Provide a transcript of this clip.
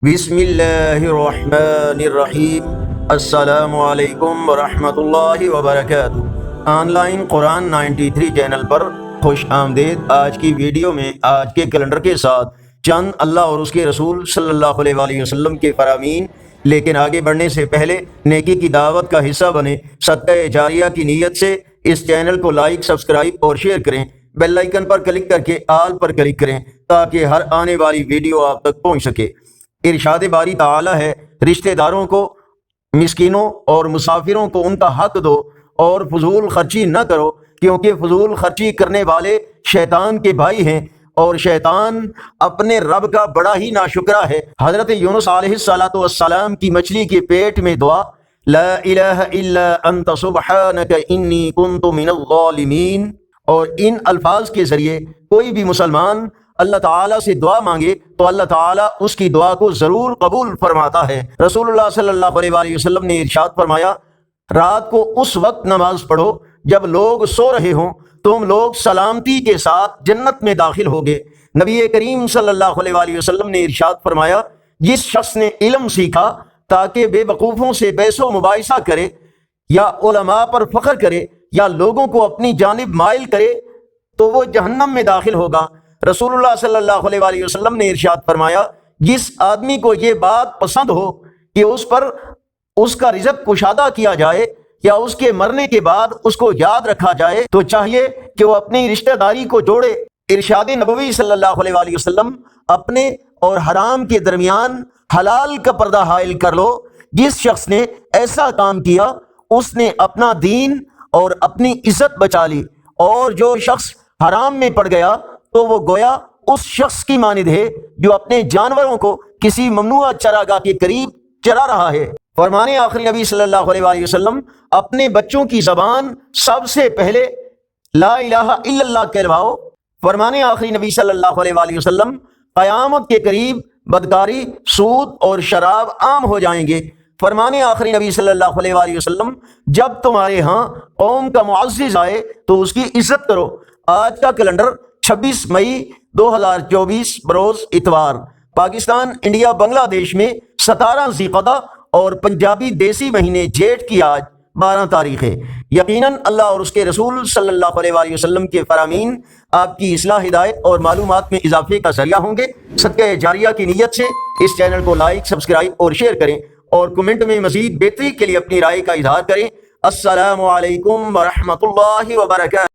بسم اللہ الرحمن الرحیم۔ السلام علیکم ورحمۃ اللہ وبرکاتہ۔ آن لائن قرآن 93 چینل پر خوش آمدید۔ آج کی ویڈیو میں آج کے کیلنڈر کے ساتھ چند اللہ اور اس کے رسول صلی اللہ علیہ وآلہ وسلم کے فرامین، لیکن آگے بڑھنے سے پہلے نیکی کی دعوت کا حصہ بنے صدقہ جاریہ کی نیت سے اس چینل کو لائک، سبسکرائب اور شیئر کریں۔ بیل آئیکن پر کلک کر کے آل پر کلک کریں تاکہ ہر آنے والی ویڈیو آپ تک پہنچ سکے۔ ارشاد باری تعالی ہے، رشتہ داروں کو، مسکینوں اور مسافروں کو ان کا حق دو اور فضول خرچی نہ کرو، کیونکہ فضول خرچی کرنے والے شیطان کے بھائی ہیں اور شیطان اپنے رب کا بڑا ہی ناشکرا ہے۔ حضرت یونس علیہ السلام کی مچھلی کے پیٹ میں دعا، لا الہ الا انت سبحانک انی کنت من الظالمین، اور ان الفاظ کے ذریعے کوئی بھی مسلمان اللہ تعالیٰ سے دعا مانگے تو اللہ تعالیٰ اس کی دعا کو ضرور قبول فرماتا ہے۔ رسول اللہ صلی اللہ علیہ وآلہ وسلم نے ارشاد فرمایا، رات کو اس وقت نماز پڑھو جب لوگ سو رہے ہوں، تم لوگ سلامتی کے ساتھ جنت میں داخل ہوگے۔ نبی کریم صلی اللہ علیہ وآلہ وسلم نے ارشاد فرمایا، جس شخص نے علم سیکھا تاکہ بے وقوفوں سے بحث و مباحثہ کرے یا علماء پر فخر کرے یا لوگوں کو اپنی جانب مائل کرے تو وہ جہنم میں داخل ہوگا۔ رسول اللہ صلی اللہ علیہ وآلہ وسلم نے ارشاد فرمایا، جس آدمی کو یہ بات پسند ہو کہ اس پر اس کا رزق کشادہ کیا جائے یا اس کے مرنے کے بعد اس کو یاد رکھا جائے تو چاہیے کہ وہ اپنی رشتہ داری کو جوڑے۔ ارشاد نبوی صلی اللہ علیہ وآلہ وسلم، اپنے اور حرام کے درمیان حلال کا پردہ حائل کر لو۔ جس شخص نے ایسا کام کیا اس نے اپنا دین اور اپنی عزت بچا لی، اور جو شخص حرام میں پڑ گیا تو وہ گویا اس شخص کی مانند ہے جو اپنے جانوروں کو کسی ممنوعہ چراگاہ کے قریب چرا رہا ہے۔ فرمان آخری نبی صلی اللہ علیہ وآلہ وسلم، اپنے بچوں کی زبان سب سے پہلے لا الہ الا اللہ کہلواؤ۔ فرمان آخری نبی صلی اللہ علیہ وآلہ وسلم، قیامت کے قریب بدکاری، سود اور شراب عام ہو جائیں گے۔ فرمان آخری نبی صلی اللہ علیہ وآلہ وسلم، جب تمہارے ہاں قوم کا معزز آئے تو اس کی عزت کرو۔ آج کا کیلنڈر 26 مئی 2024 بروز اتوار، پاکستان، انڈیا، بنگلہ دیش میں 17 ذی القعدہ اور پنجابی دیسی مہینے جیٹھ کی آج 12 تاریخ ہے۔ یقیناً اللہ اور اس کے رسول صلی اللہ علیہ وآلہ وسلم کے فرامین آپ کی اصلاح، ہدایت اور معلومات میں اضافے کا ذریعہ ہوں گے۔ صدقہ جاریہ کی نیت سے اس چینل کو لائک، سبسکرائب اور شیئر کریں اور کمنٹ میں مزید بہتری کے لیے اپنی رائے کا اظہار کریں۔ السلام علیکم ورحمۃ اللہ وبرکاتہ۔